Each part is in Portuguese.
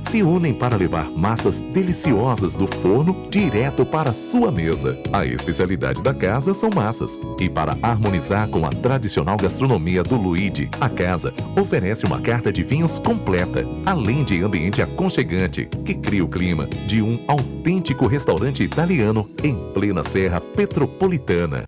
se unem para levar massas deliciosas do forno direto para a sua mesa. A especialidade da casa são massas. E para harmonizar com a tradicional gastronomia do Luigi, a casa oferece uma carta de vinhos completa, além de ambiente aconchegante, que cria o clima de um autêntico restaurante italiano em plena Serra Petropolitana.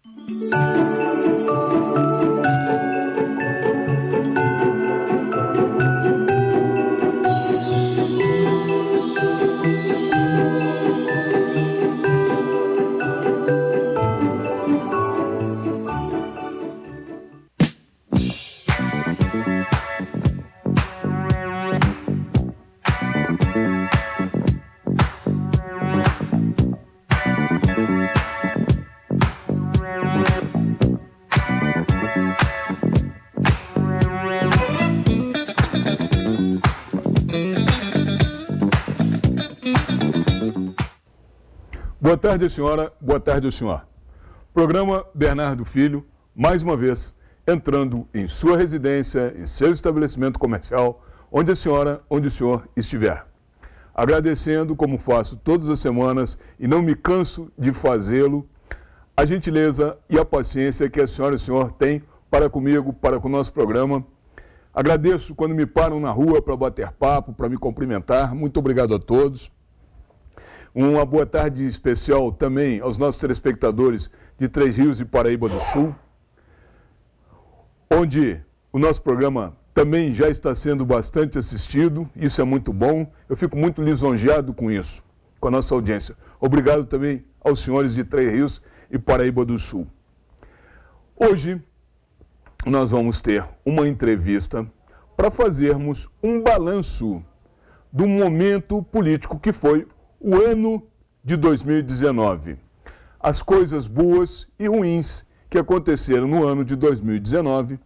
Boa tarde, senhora. Boa tarde, senhor. Programa Bernardo Filho, mais uma vez, entrando em sua residência, em seu estabelecimento comercial, onde a senhora, onde o senhor estiver. Agradecendo, como faço todas as semanas, e não me canso de fazê-lo, a gentileza e a paciência que a senhora e o senhor têm para comigo, para com o nosso programa. Agradeço quando me param na rua para bater papo, para me cumprimentar. Muito obrigado a todos. Uma boa tarde especial também aos nossos telespectadores de Três Rios e Paraíba do Sul, onde o nosso programa também já está sendo bastante assistido. Isso é muito bom. Eu fico muito lisonjeado com isso, com a nossa audiência. Obrigado também aos senhores de Três Rios e Paraíba do Sul. Hoje nós vamos ter uma entrevista para fazermos um balanço do momento político que foi o ano de 2019. As coisas boas e ruins que aconteceram no ano de 2019,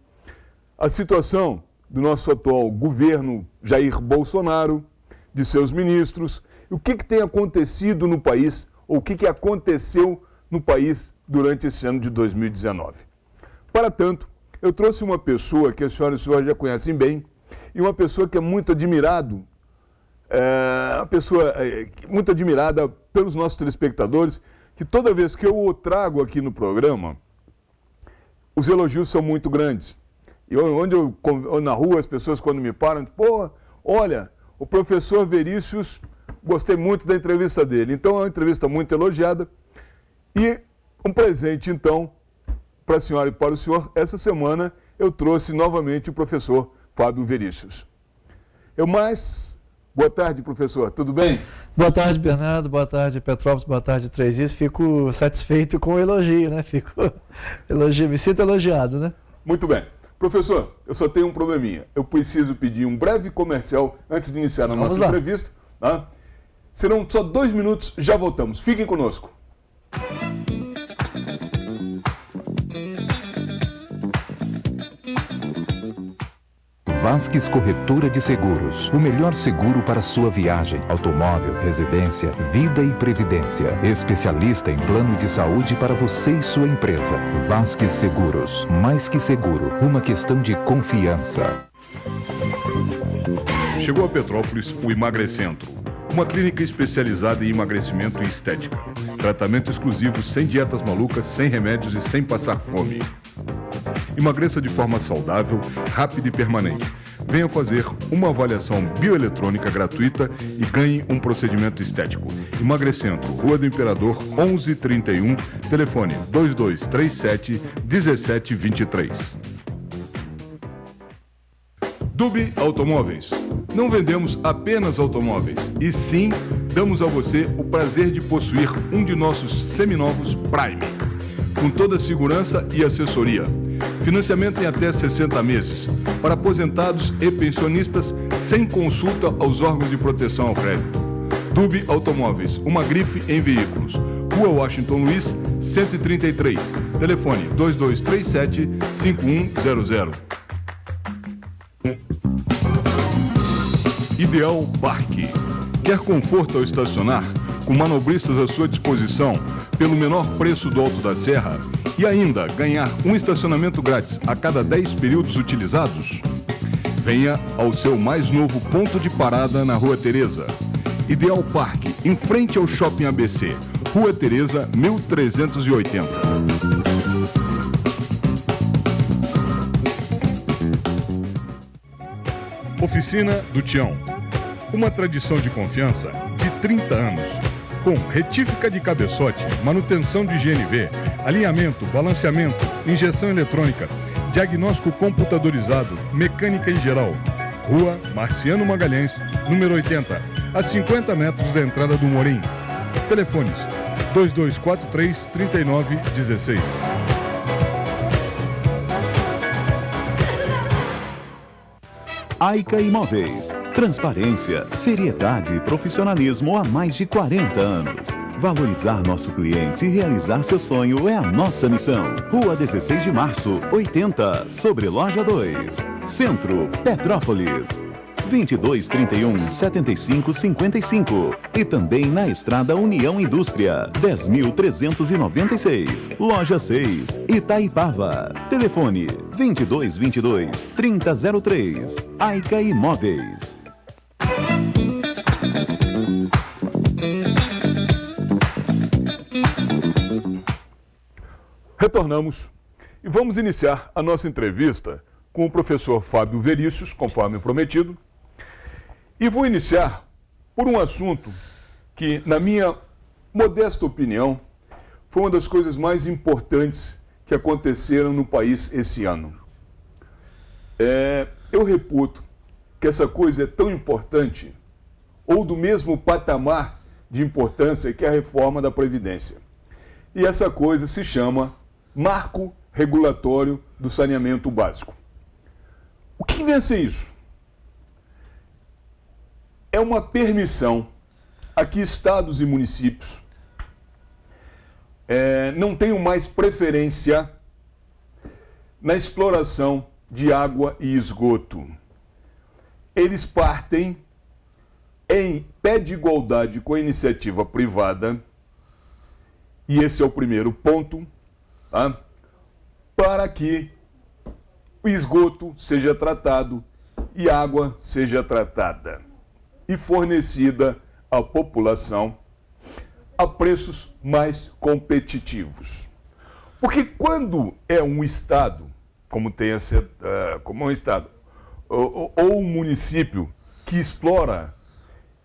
a situação do nosso atual governo Jair Bolsonaro, de seus ministros, o que tem acontecido no país, ou o que aconteceu no país durante esse ano de 2019. Para tanto, eu trouxe uma pessoa que a senhora e o senhor já conhecem bem, e uma pessoa que é muito admirado, uma pessoa muito admirada pelos nossos telespectadores, que toda vez que eu o trago aqui no programa, os elogios são muito grandes. E onde eu na rua, as pessoas quando me param, pô, olha, o professor Verícius, gostei muito da entrevista dele. Então é uma entrevista muito elogiada. E um presente, então, para a senhora e para o senhor, essa semana eu trouxe novamente o professor Fábio Verícius. Boa tarde, professor. Tudo bem? Boa tarde, Bernardo. Boa tarde, Petrópolis. Boa tarde, Três Rios. Fico satisfeito com o elogio, né? Me sinto elogiado, né? Muito bem. Professor, eu só tenho um probleminha. Eu preciso pedir um breve comercial antes de iniciar a nossa entrevista. Tá? Serão só 2 minutos, já voltamos. Fiquem conosco. Vasques Corretora de Seguros. O melhor seguro para sua viagem, automóvel, residência, vida e previdência. Especialista em plano de saúde para você e sua empresa. Vasques Seguros. Mais que seguro, uma questão de confiança. Chegou a Petrópolis o Emagrecentro, uma clínica especializada em emagrecimento e estética. Tratamento exclusivo, sem dietas malucas, sem remédios e sem passar fome. Emagreça de forma saudável, rápida e permanente. Venha fazer uma avaliação bioeletrônica gratuita e ganhe um procedimento estético. Emagrecentro, Rua do Imperador, 1131, telefone 2237-1723. Dubi Automóveis. Não vendemos apenas automóveis, e sim damos a você o prazer de possuir um de nossos seminovos Prime, com toda a segurança e assessoria. Financiamento em até 60 meses, para aposentados e pensionistas, sem consulta aos órgãos de proteção ao crédito. Dubi Automóveis, uma grife em veículos. Rua Washington Luiz, 133. Telefone 2237-5100. Ideal Parque. Quer conforto ao estacionar? Com manobristas à sua disposição, pelo menor preço do Alto da Serra? E ainda ganhar um estacionamento grátis a cada 10 períodos utilizados? Venha ao seu mais novo ponto de parada na Rua Teresa. Ideal Parque, em frente ao Shopping ABC. Rua Teresa, 1380. Oficina do Tião. Uma tradição de confiança de 30 anos. Com retífica de cabeçote, manutenção de GNV, alinhamento, balanceamento, injeção eletrônica, diagnóstico computadorizado, mecânica em geral. Rua Marciano Magalhães, número 80, a 50 metros da entrada do Morim. Telefones 2243-3916. Aica Imóveis. Transparência, seriedade e profissionalismo há mais de 40 anos. Valorizar nosso cliente e realizar seu sonho é a nossa missão. Rua 16 de Março, 80, sobre Loja 2. Centro, Petrópolis. 2231-7555. E também na Estrada União Indústria, 10.396. Loja 6, Itaipava. Telefone 2222-3003. Aica Imóveis. Retornamos e vamos iniciar a nossa entrevista com o professor Fábio Verícios, conforme prometido. E vou iniciar por um assunto que, na minha modesta opinião, foi uma das coisas mais importantes que aconteceram no país esse ano. Eu reputo que essa coisa é tão importante, ou do mesmo patamar de importância que a reforma da Previdência. E essa coisa se chama Marco Regulatório do Saneamento Básico. O que vem a ser isso? É uma permissão a que estados e municípios não tenham mais preferência na exploração de água e esgoto. Eles partem em pé de igualdade com a iniciativa privada, e esse é o primeiro ponto, tá? Para que o esgoto seja tratado e a água seja tratada e fornecida à população a preços mais competitivos. Porque quando é um estado, como é um estado, ou um município que explora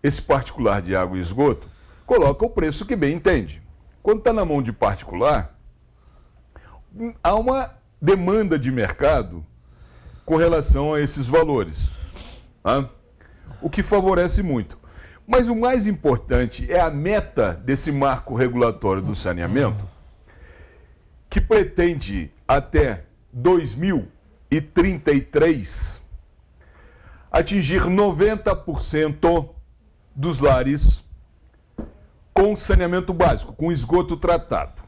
esse particular de água e esgoto, coloca o preço que bem entende. Quando está na mão de particular, há uma demanda de mercado com relação a esses valores, tá? O que favorece muito. Mas o mais importante é a meta desse marco regulatório do saneamento, que pretende até 2033 atingir 90% dos lares com saneamento básico, com esgoto tratado.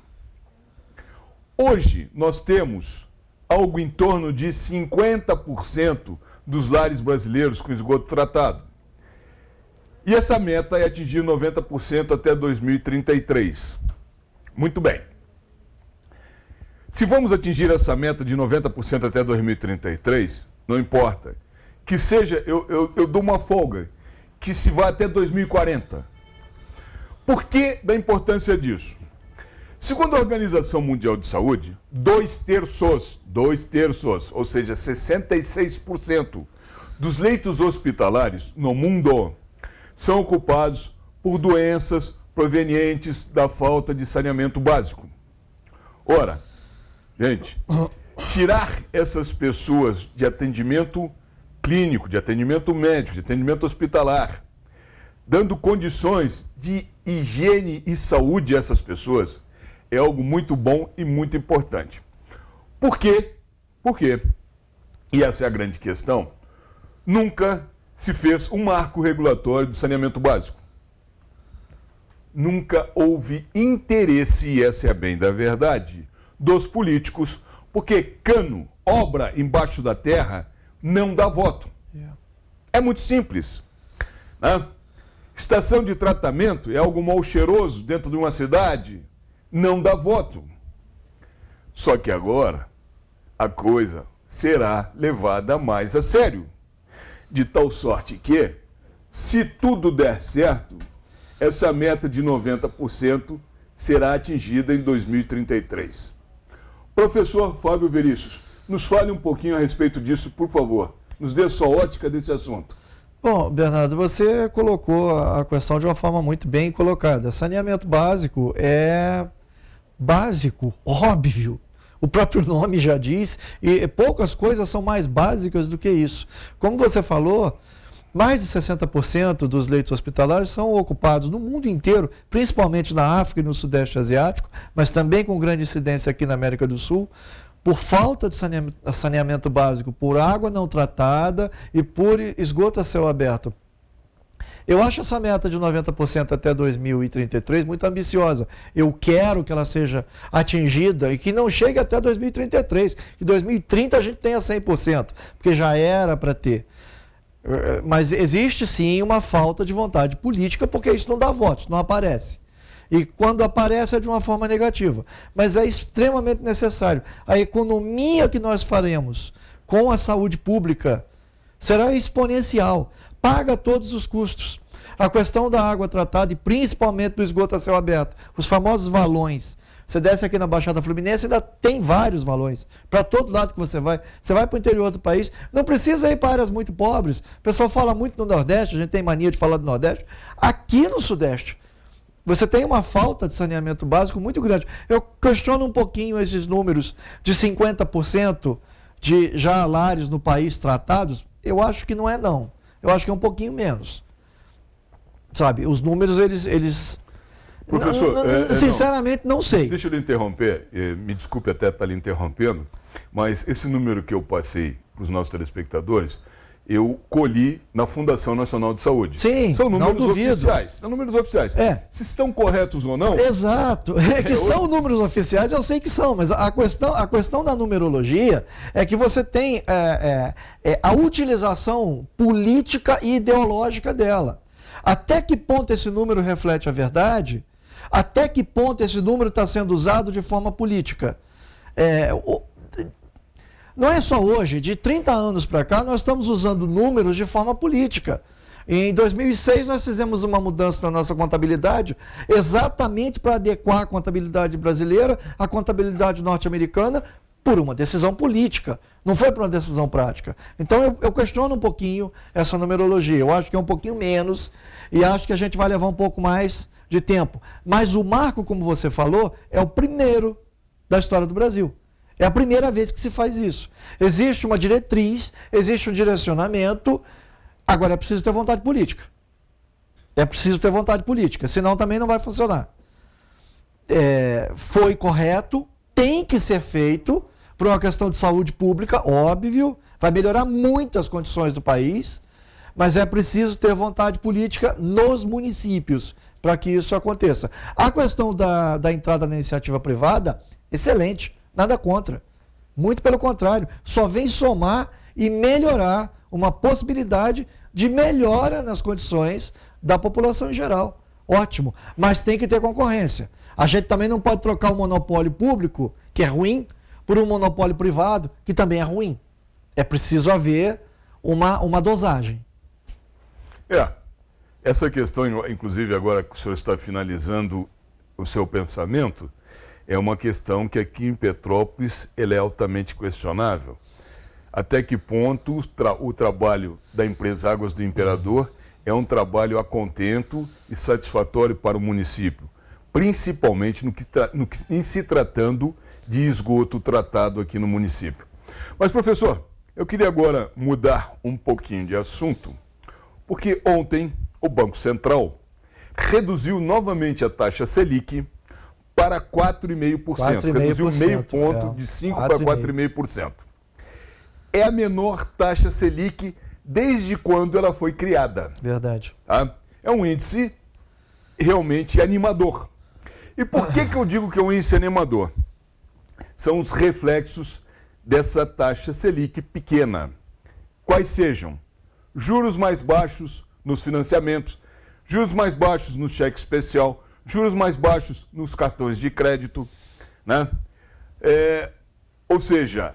Hoje, nós temos algo em torno de 50% dos lares brasileiros com esgoto tratado. E essa meta é atingir 90% até 2033. Muito bem. Se vamos atingir essa meta de 90% até 2033, não importa. Que seja, eu dou uma folga, que se vá até 2040. Por que da importância disso? Segundo a Organização Mundial de Saúde, 2/3, ou seja, 66% dos leitos hospitalares no mundo são ocupados por doenças provenientes da falta de saneamento básico. Ora, gente, tirar essas pessoas de atendimento clínico, de atendimento médico, de atendimento hospitalar, dando condições de higiene e saúde a essas pessoas, é algo muito bom e muito importante. Por quê? Porque, e essa é a grande questão, nunca se fez um marco regulatório do saneamento básico. Nunca houve interesse, e essa é a bem da verdade, dos políticos, porque cano, obra embaixo da terra, não dá voto. É muito simples, né? Estação de tratamento é algo mal cheiroso dentro de uma cidade, não dá voto. Só que agora a coisa será levada mais a sério. de tal sorte que, se tudo der certo, essa meta de 90% será atingida em 2033. Professor Fábio Verícius, nos fale um pouquinho a respeito disso, por favor. Nos dê sua ótica desse assunto. Bom, Bernardo, você colocou a questão de uma forma muito bem colocada. Saneamento básico é básico, óbvio. O próprio nome já diz, e poucas coisas são mais básicas do que isso. Como você falou, mais de 60% dos leitos hospitalares são ocupados no mundo inteiro, principalmente na África e no Sudeste Asiático, mas também com grande incidência aqui na América do Sul, por falta de saneamento básico, por água não tratada e por esgoto a céu aberto. Eu acho essa meta de 90% até 2033 muito ambiciosa. Eu quero que ela seja atingida e que não chegue até 2033, que 2030 a gente tenha 100%, porque já era para ter. Mas existe sim uma falta de vontade política, porque isso não dá votos, não aparece. E quando aparece é de uma forma negativa. Mas é extremamente necessário. A economia que nós faremos com a saúde pública será exponencial. Paga todos os custos. A questão da água tratada e principalmente do esgoto a céu aberto, os famosos valões. Você desce aqui na Baixada Fluminense, ainda tem vários valões. Para todo lado que você vai para o interior do país, não precisa ir para áreas muito pobres. O pessoal fala muito no Nordeste, a gente tem mania de falar do Nordeste. Aqui no Sudeste, você tem uma falta de saneamento básico muito grande. Eu questiono um pouquinho esses números de 50% de já lares no país tratados. Eu acho que não é não. Eu acho que é um pouquinho menos. Sabe, os números, eles Professor, sinceramente, não sei. Deixa eu lhe interromper, me desculpe até estar lhe interrompendo, mas esse número que eu passei para os nossos telespectadores, eu colhi na Fundação Nacional de Saúde. Sim, são números não duvido. oficiais. São números oficiais. Se estão corretos ou não... Exato. É que são números oficiais, eu sei que são, mas a questão da numerologia é que você tem a utilização política e ideológica dela. Até que ponto esse número reflete a verdade? Até que ponto esse número está sendo usado de forma política? Não é só hoje, de 30 anos para cá, nós estamos usando números de forma política. Em 2006, nós fizemos uma mudança na nossa contabilidade, exatamente para adequar a contabilidade brasileira à contabilidade norte-americana, por uma decisão política, não foi por uma decisão prática. Então eu questiono um pouquinho essa numerologia, eu acho que é um pouquinho menos e acho que a gente vai levar um pouco mais de tempo. Mas o marco, como você falou, é o primeiro da história do Brasil. É a primeira vez que se faz isso. Existe uma diretriz, existe um direcionamento, agora é preciso ter vontade política. É preciso ter vontade política, senão também não vai funcionar. Foi correto, tem que ser feito, por uma questão de saúde pública, óbvio, vai melhorar muito as condições do país, mas é preciso ter vontade política nos municípios para que isso aconteça. A questão da entrada na iniciativa privada, excelente, nada contra. Muito pelo contrário, só vem somar e melhorar uma possibilidade de melhora nas condições da população em geral. Ótimo, mas tem que ter concorrência. A gente também não pode trocar o monopólio público, que é ruim, por um monopólio privado, que também é ruim. É preciso haver uma dosagem. Essa questão, inclusive agora que o senhor está finalizando o seu pensamento, é uma questão que aqui em Petrópolis ele é altamente questionável. Até que ponto o trabalho da empresa Águas do Imperador é um trabalho a contento e satisfatório para o município, principalmente em se tratando de esgoto tratado aqui no município. Mas, professor, eu queria agora mudar um pouquinho de assunto, porque ontem o Banco Central reduziu novamente a taxa Selic para 4,5%. Reduziu meio ponto de 5% para 4,5%. É a menor taxa Selic desde quando ela foi criada. Verdade. Tá? É um índice realmente animador. E por que eu digo que é um índice animador? São os reflexos dessa taxa Selic pequena. Quais sejam? Juros mais baixos nos financiamentos, juros mais baixos no cheque especial, juros mais baixos nos cartões de crédito, né? Ou seja,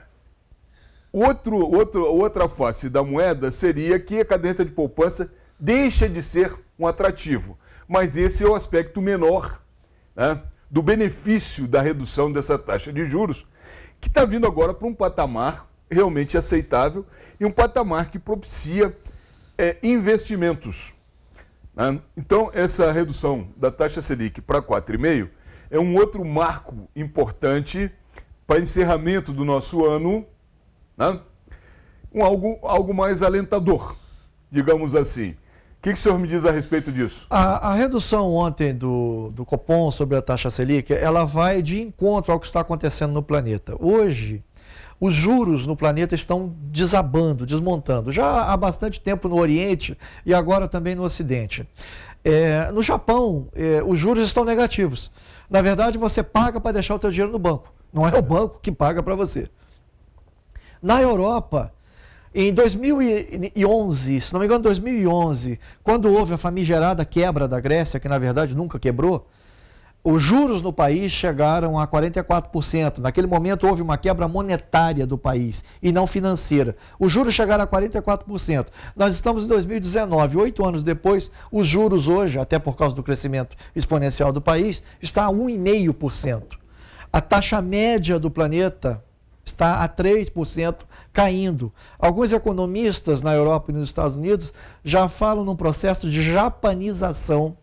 Outra face da moeda seria que a caderneta de poupança deixa de ser um atrativo. Mas esse é o aspecto menor, né, do benefício da redução dessa taxa de juros, que está vindo agora para um patamar realmente aceitável e um patamar que propicia investimentos. Né? Então, essa redução da taxa Selic para 4,5% é um outro marco importante para encerramento do nosso ano, né? Algo mais alentador, digamos assim. O que o senhor me diz a respeito disso? A redução ontem do Copom sobre a taxa Selic, ela vai de encontro ao que está acontecendo no planeta. Hoje, os juros no planeta estão desabando, desmontando. Já há bastante tempo no Oriente e agora também no Ocidente. No Japão, os juros estão negativos. Na verdade, você paga para deixar o teu dinheiro no banco. Não é o banco que paga para você. Na Europa, em 2011, se não me engano, 2011, quando houve a famigerada quebra da Grécia, que na verdade nunca quebrou, os juros no país chegaram a 44%. Naquele momento houve uma quebra monetária do país e não financeira. Os juros chegaram a 44%. Nós estamos em 2019, 8 anos depois, os juros hoje, até por causa do crescimento exponencial do país, está a 1,5%. A taxa média do planeta está a 3%, caindo. Alguns economistas na Europa e nos Estados Unidos já falam num processo de japanização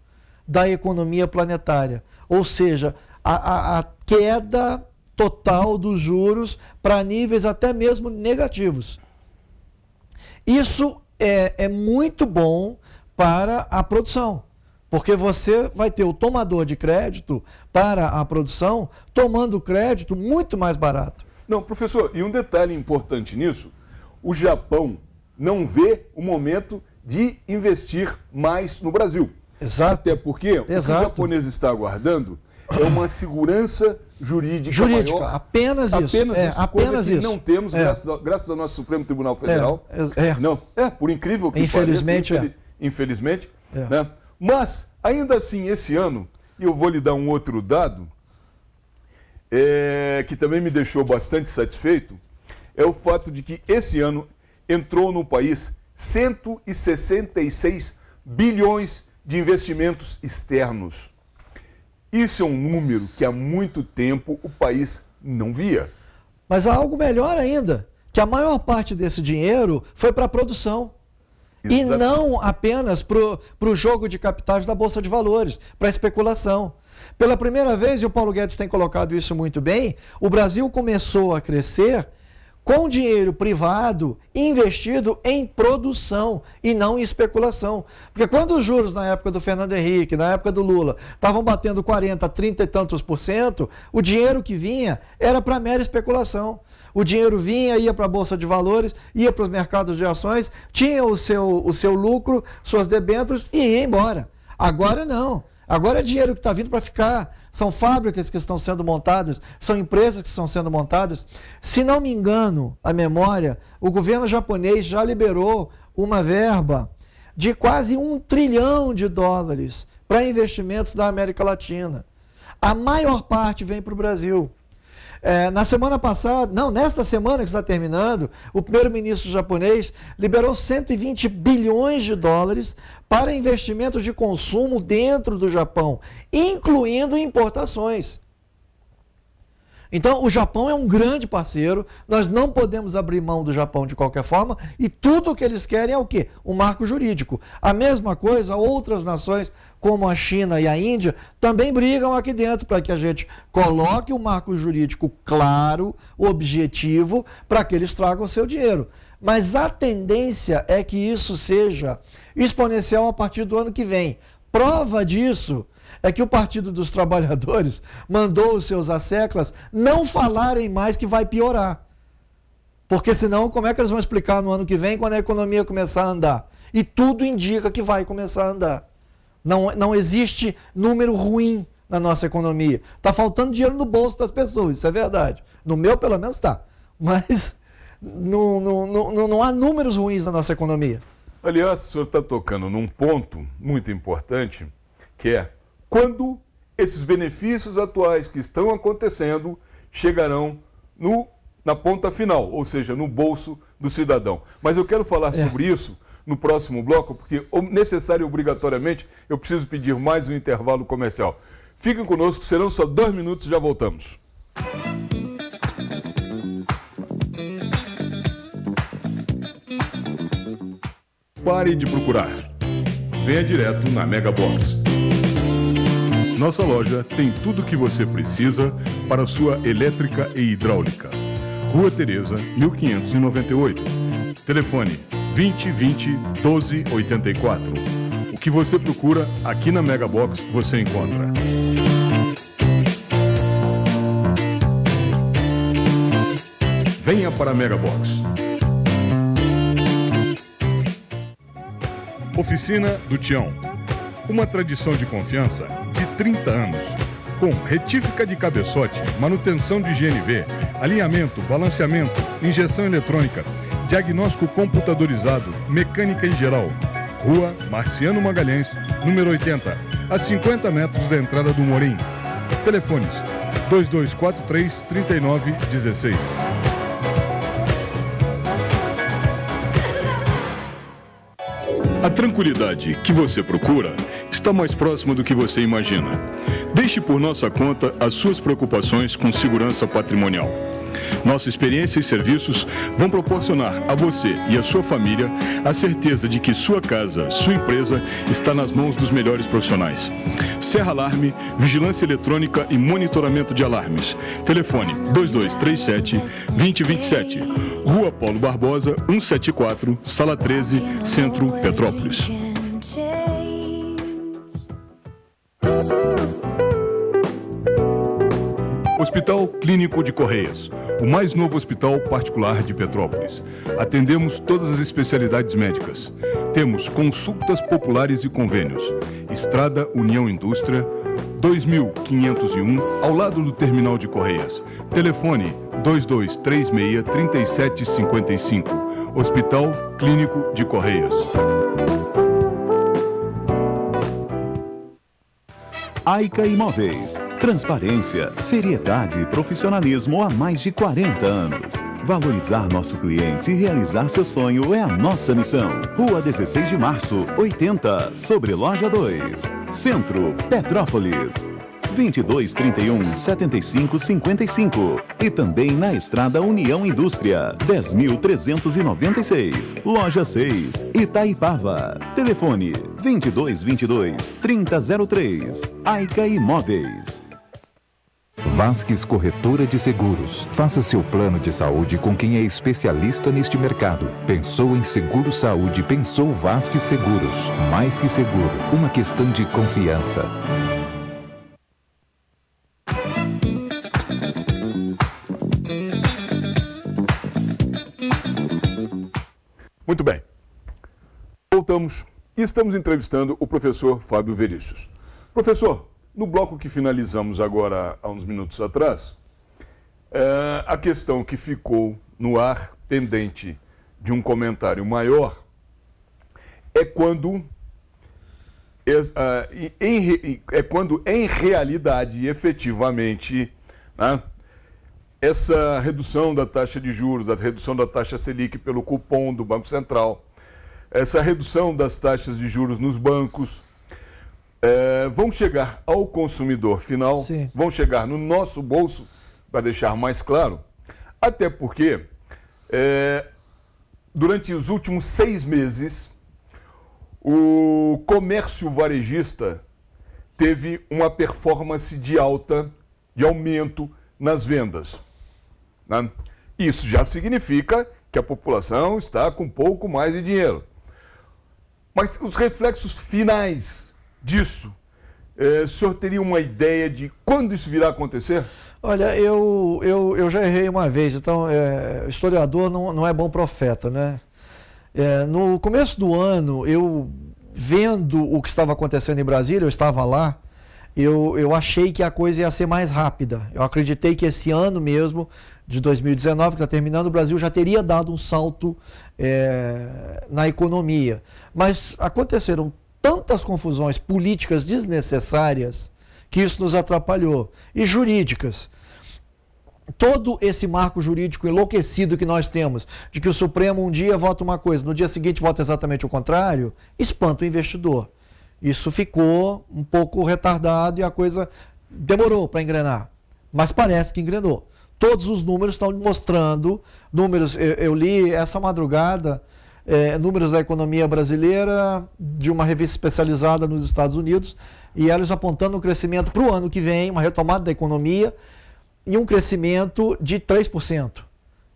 da economia planetária. Ou seja, a queda total dos juros para níveis até mesmo negativos. Isso é muito bom para a produção, porque você vai ter o tomador de crédito para a produção tomando crédito muito mais barato. Não, professor, e um detalhe importante nisso, o Japão não vê o momento de investir mais no Brasil. Exato. Até porque o que o japonês está aguardando é uma segurança jurídica maior. Apenas isso. Apenas isso. Não temos, graças ao nosso Supremo Tribunal Federal. Não, por incrível que infelizmente, pareça, infelizmente. Né? Mas, ainda assim, esse ano, e eu vou lhe dar um outro dado, que também me deixou bastante satisfeito, é o fato de que esse ano entrou no país 166 bilhões de investimentos externos. Isso é um número que há muito tempo o país não via. Mas há algo melhor ainda, que a maior parte desse dinheiro foi para a produção. E não apenas para o jogo de capitais da Bolsa de Valores, para a especulação. Pela primeira vez, e o Paulo Guedes tem colocado isso muito bem, o Brasil começou a crescer com dinheiro privado investido em produção e não em especulação. Porque quando os juros na época do Fernando Henrique, na época do Lula, estavam batendo 40%, 30 e tantos %, o dinheiro que vinha era para mera especulação. O dinheiro vinha, ia para a Bolsa de Valores, ia para os mercados de ações, tinha o seu lucro, suas debêntures e ia embora. Agora não. Agora é dinheiro que está vindo para ficar. São fábricas que estão sendo montadas, são empresas que estão sendo montadas. Se não me engano, a memória, o governo japonês já liberou uma verba de quase $1 trilhão para investimentos da América Latina. A maior parte vem para o Brasil. Na semana passada, nesta semana que está terminando, o primeiro-ministro japonês liberou $120 bilhões para investimentos de consumo dentro do Japão, incluindo importações. Então, o Japão é um grande parceiro, nós não podemos abrir mão do Japão de qualquer forma, e tudo o que eles querem é o quê? O marco jurídico. A mesma coisa, outras nações, como a China e a Índia, também brigam aqui dentro para que a gente coloque o marco jurídico claro, objetivo, para que eles tragam o seu dinheiro. Mas a tendência é que isso seja exponencial a partir do ano que vem. Prova disso é que o Partido dos Trabalhadores mandou os seus asseclas não falarem mais que vai piorar. Porque senão, como é que eles vão explicar no ano que vem, quando a economia começar a andar? E tudo indica que vai começar a andar. Não existe número ruim na nossa economia. Está faltando dinheiro no bolso das pessoas, isso é verdade. No meu, pelo menos, está. Mas não há números ruins na nossa economia. Aliás, o senhor está tocando num ponto muito importante, que é quando esses benefícios atuais que estão acontecendo chegarão no na ponta final, ou seja, no bolso do cidadão. Mas eu quero falar sobre isso no próximo bloco, porque necessário e obrigatoriamente eu preciso pedir mais um intervalo comercial. Fiquem conosco, serão só 2 minutos, já voltamos. Pare de procurar. Venha direto na Megabox. Nossa loja tem tudo o que você precisa para sua elétrica e hidráulica. Rua Tereza, 1598. Telefone 2020 1284. O que você procura aqui na Megabox você encontra. Venha para a Megabox. Oficina do Tião. Uma tradição de confiança de 30 anos. Com retífica de cabeçote, manutenção de GNV, alinhamento, balanceamento, injeção eletrônica, diagnóstico computadorizado, mecânica em geral. Rua Marciano Magalhães, número 80, a 50 metros da entrada do Morim. Telefones 2243-3916. A tranquilidade que você procura está mais próxima do que você imagina. Deixe por nossa conta as suas preocupações com segurança patrimonial. Nossa experiência e serviços vão proporcionar a você e a sua família a certeza de que sua casa, sua empresa está nas mãos dos melhores profissionais. Serra Alarme, vigilância eletrônica e monitoramento de alarmes. Telefone 2237-2027. Rua Paulo Barbosa, 174, Sala 13, Centro, Petrópolis. Hospital Clínico de Correias, o mais novo hospital particular de Petrópolis. Atendemos todas as especialidades médicas. Temos consultas populares e convênios. Estrada União Indústria, 2501, ao lado do Terminal de Correias. Telefone 2236-3755. Hospital Clínico de Correias. Aica Imóveis. Transparência, seriedade e profissionalismo há mais de 40 anos. Valorizar nosso cliente e realizar seu sonho é a nossa missão. Rua 16 de Março, 80, sobre Loja 2. Centro, Petrópolis. 2231-7555. E também na Estrada União Indústria, 10.396. Loja 6, Itaipava. Telefone 2222-3003. Aica Imóveis. Vasques Corretora de Seguros. Faça seu plano de saúde com quem é especialista neste mercado. Pensou em seguro saúde, pensou Vasques Seguros. Mais que seguro, uma questão de confiança. Muito bem. Voltamos e estamos entrevistando o professor Fábio Verícios. Professor, no bloco que finalizamos agora há uns minutos atrás, a questão que ficou no ar, pendente de um comentário maior, é quando em realidade e efetivamente, né, essa redução da taxa de juros, a redução da taxa Selic pelo cupom do Banco Central, essa redução das taxas de juros nos bancos, vão chegar ao consumidor final, sim, vão chegar no nosso bolso, para deixar mais claro, até porque durante os últimos 6 meses, o comércio varejista teve uma performance de alta, de aumento nas vendas. Né? Isso já significa que a população está com um pouco mais de dinheiro. Mas os reflexos finais disso, o senhor teria uma ideia de quando isso virá a acontecer? Olha, eu já errei uma vez, então historiador não é bom profeta, né? No começo do ano, eu vendo o que estava acontecendo em Brasília, eu estava lá, eu achei que a coisa ia ser mais rápida. Eu acreditei que esse ano mesmo, de 2019, que está terminando, o Brasil já teria dado um salto na economia. Mas aconteceram tantas confusões políticas desnecessárias que isso nos atrapalhou. E jurídicas. todo esse marco jurídico enlouquecido que nós temos, de que o Supremo um dia vota uma coisa, no dia seguinte vota exatamente o contrário, espanta o investidor. Isso ficou um pouco retardado e a coisa demorou para engrenar, mas parece que engrenou. Todos os números estão mostrando, eu li essa madrugada, números da economia brasileira, de uma revista especializada nos Estados Unidos, e eles apontando um crescimento para o ano que vem, uma retomada da economia, e um crescimento de 3%. Quer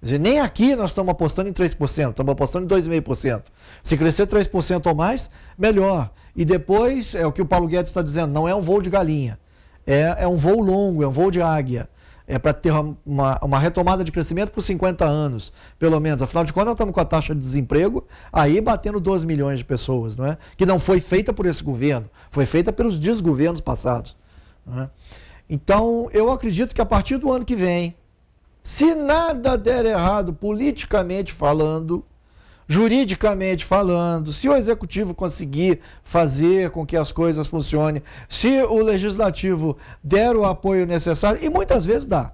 dizer, nem aqui nós estamos apostando em 3%, estamos apostando em 2,5%. Se crescer 3% ou mais, melhor. E depois, é o que o Paulo Guedes está dizendo, não é um voo de galinha, é um voo longo, é um voo de águia. É para ter uma retomada de crescimento por 50 anos, pelo menos. Afinal de contas, nós estamos com a taxa de desemprego aí batendo 12 milhões de pessoas, não é? Que não foi feita por esse governo, foi feita pelos desgovernos passados. Não é? Então, eu acredito que a partir do ano que vem, se nada der errado politicamente falando, juridicamente falando, se o executivo conseguir fazer com que as coisas funcionem, se o legislativo der o apoio necessário, e muitas vezes dá.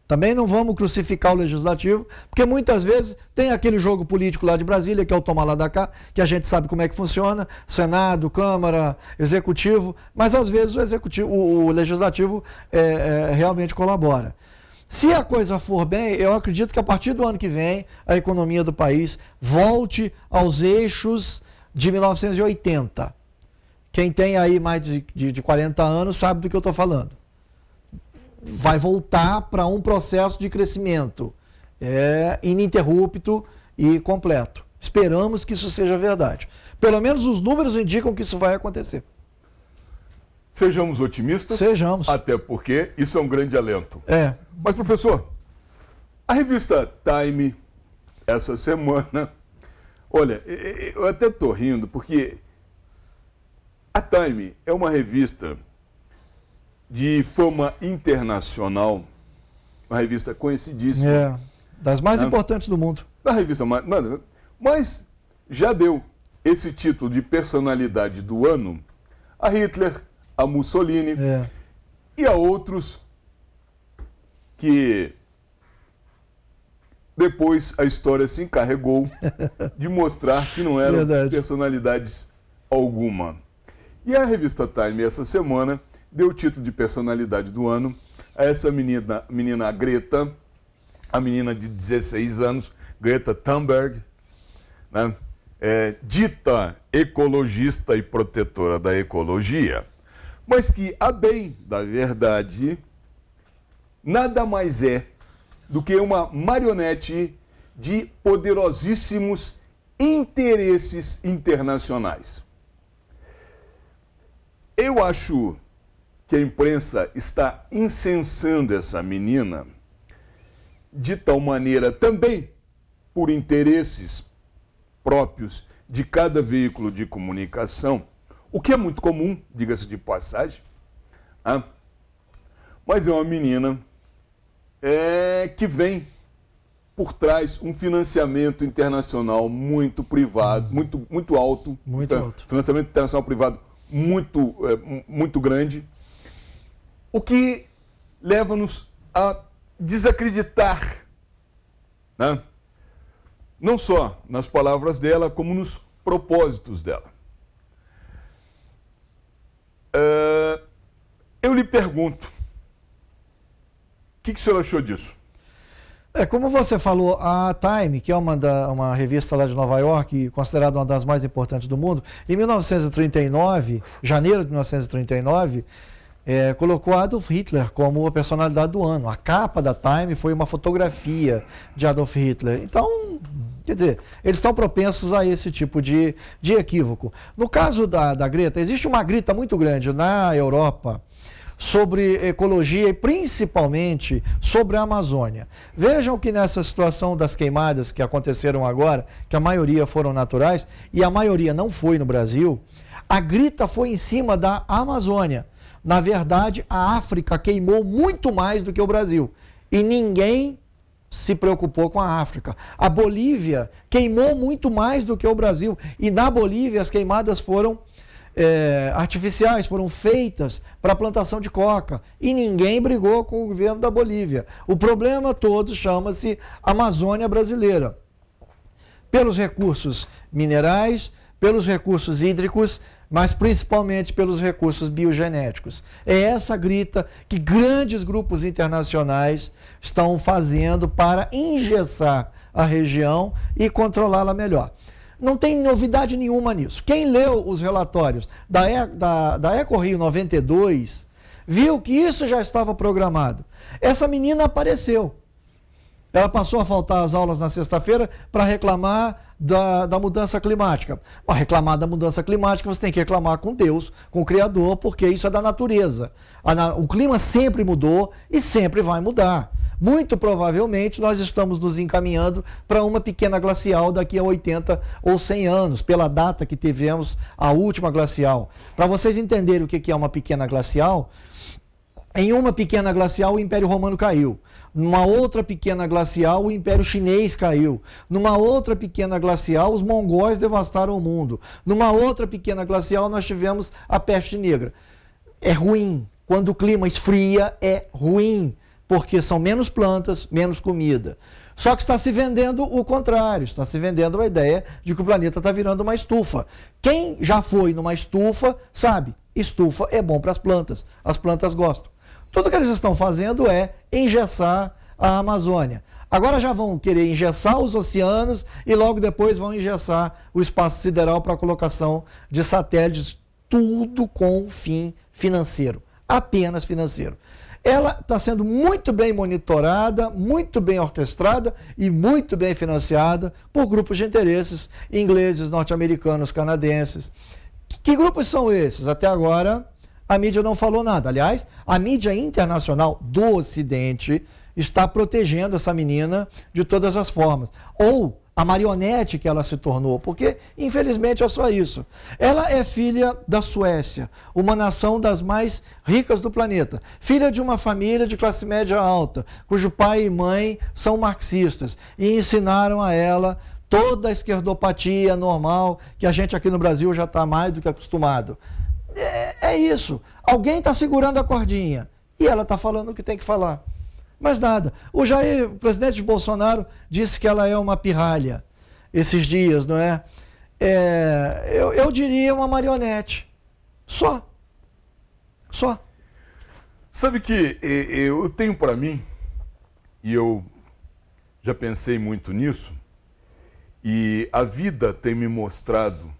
Também não vamos crucificar o legislativo, porque muitas vezes tem aquele jogo político lá de Brasília, que é o toma lá da cá, que a gente sabe como é que funciona, Senado, Câmara, Executivo, mas às vezes o legislativo realmente colabora. Se a coisa for bem, eu acredito que a partir do ano que vem, a economia do país volte aos eixos de 1980. Quem tem aí mais de 40 anos sabe do que eu estou falando. Vai voltar para um processo de crescimento ininterrupto e completo. Esperamos que isso seja verdade. Pelo menos os números indicam que isso vai acontecer. Sejamos otimistas. Sejamos. Até porque isso é um grande alento. Mas, professor, a revista Time, essa semana, olha, eu até estou rindo, porque a Time é uma revista de fama internacional, uma revista conhecidíssima. Das mais importantes do mundo. Da revista, mas já deu esse título de personalidade do ano a Hitler, a Mussolini e a outros que depois a história se encarregou de mostrar que não eram personalidades alguma. E a revista Time, essa semana, deu o título de personalidade do ano a essa menina Greta, a menina de 16 anos, Greta Thunberg, né? Dita ecologista e protetora da ecologia, mas que, a bem da verdade, nada mais é do que uma marionete de poderosíssimos interesses internacionais. Eu acho que a imprensa está incensando essa menina de tal maneira, também por interesses próprios de cada veículo de comunicação, o que é muito comum, diga-se de passagem, mas é uma menina que vem por trás um financiamento internacional muito privado, muito alto. Muito alto. Financiamento internacional privado muito grande, o que leva-nos a desacreditar, né? Não só nas palavras dela, como nos propósitos dela. Eu lhe pergunto, o que o senhor achou disso? Como você falou, a Time, que é uma revista lá de Nova York, considerada uma das mais importantes do mundo, em 1939, janeiro de 1939, colocou Adolf Hitler como a personalidade do ano. A capa da Time foi uma fotografia de Adolf Hitler. Então, quer dizer, eles estão propensos a esse tipo de equívoco. No caso da Greta, existe uma grita muito grande na Europa sobre ecologia e principalmente sobre a Amazônia. Vejam que nessa situação das queimadas que aconteceram agora, que a maioria foram naturais e a maioria não foi no Brasil, a grita foi em cima da Amazônia. Na verdade, a África queimou muito mais do que o Brasil e ninguém se preocupou com a África. A Bolívia queimou muito mais do que o Brasil e na Bolívia as queimadas foram artificiais foram feitas para a plantação de coca e ninguém brigou com o governo da Bolívia. O problema todo chama-se Amazônia brasileira. Pelos recursos minerais, pelos recursos hídricos, mas principalmente pelos recursos biogenéticos. É essa grita que grandes grupos internacionais estão fazendo para engessar a região e controlá-la melhor. Não tem novidade nenhuma nisso. Quem leu os relatórios da EcoRio 92 viu que isso já estava programado. Essa menina apareceu. Ela passou a faltar às aulas na sexta-feira para reclamar da mudança climática. Para reclamar da mudança climática, você tem que reclamar com Deus, com o Criador, porque isso é da natureza. O clima sempre mudou e sempre vai mudar. Muito provavelmente nós estamos nos encaminhando para uma pequena glacial daqui a 80 ou 100 anos, pela data que tivemos a última glacial. Para vocês entenderem o que é uma pequena glacial, em uma pequena glacial o Império Romano caiu. Numa outra pequena glacial, o Império Chinês caiu. Numa outra pequena glacial, os mongóis devastaram o mundo. Numa outra pequena glacial, nós tivemos a peste negra. É ruim. Quando o clima esfria, é ruim, porque são menos plantas, menos comida. Só que está se vendendo o contrário, está se vendendo a ideia de que o planeta está virando uma estufa. Quem já foi numa estufa, sabe, estufa é bom para as plantas gostam. Tudo que eles estão fazendo é engessar a Amazônia. Agora já vão querer engessar os oceanos e logo depois vão engessar o espaço sideral para a colocação de satélites, tudo com fim financeiro, apenas financeiro. Ela está sendo muito bem monitorada, muito bem orquestrada e muito bem financiada por grupos de interesses ingleses, norte-americanos, canadenses. Que grupos são esses? Até agora a mídia não falou nada. Aliás, a mídia internacional do Ocidente está protegendo essa menina de todas as formas. Ou a marionete que ela se tornou, porque infelizmente é só isso. Ela é filha da Suécia, uma nação das mais ricas do planeta. Filha de uma família de classe média alta, cujo pai e mãe são marxistas e ensinaram a ela toda a esquerdopatia normal que a gente aqui no Brasil já está mais do que acostumado. É isso. Alguém está segurando a cordinha e ela está falando o que tem que falar. Mas nada. O presidente Bolsonaro disse que ela é uma pirralha esses dias, não é? Eu diria uma marionete. Só. Sabe que eu tenho para mim, e eu já pensei muito nisso, e a vida tem me mostrado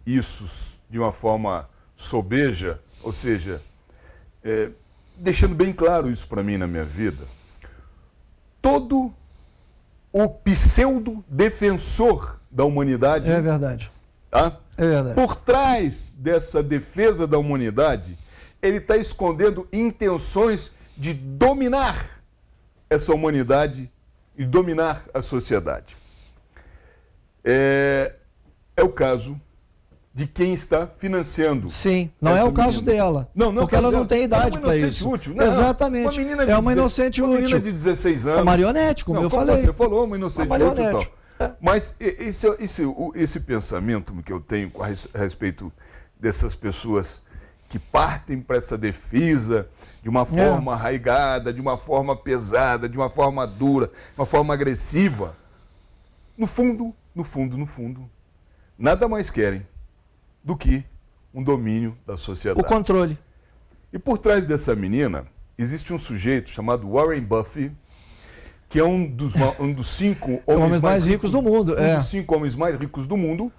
isso de uma forma sobeja, ou seja, deixando bem claro isso para mim na minha vida. Todo o pseudo-defensor da humanidade... É verdade. Tá? É verdade. Por trás dessa defesa da humanidade, ele está escondendo intenções de dominar essa humanidade e dominar a sociedade. É o caso de quem está financiando. Sim, não é o caso dela. Não, porque ela não tem idade para isso. Útil. Não, exatamente. É uma inocente útil. Uma menina de 16 anos. Uma marionete, como eu falei. Você falou, uma inocente útil e tal. É. Mas esse pensamento que eu tenho a respeito dessas pessoas que partem para essa defesa de uma forma arraigada, de uma forma pesada, de uma forma dura, de uma forma agressiva, no fundo, nada mais querem do que um domínio da sociedade. O controle. E por trás dessa menina, existe um sujeito chamado Warren Buffett, que é um dos 5 homens mais ricos do mundo. Dos 5 homens mais ricos do mundo,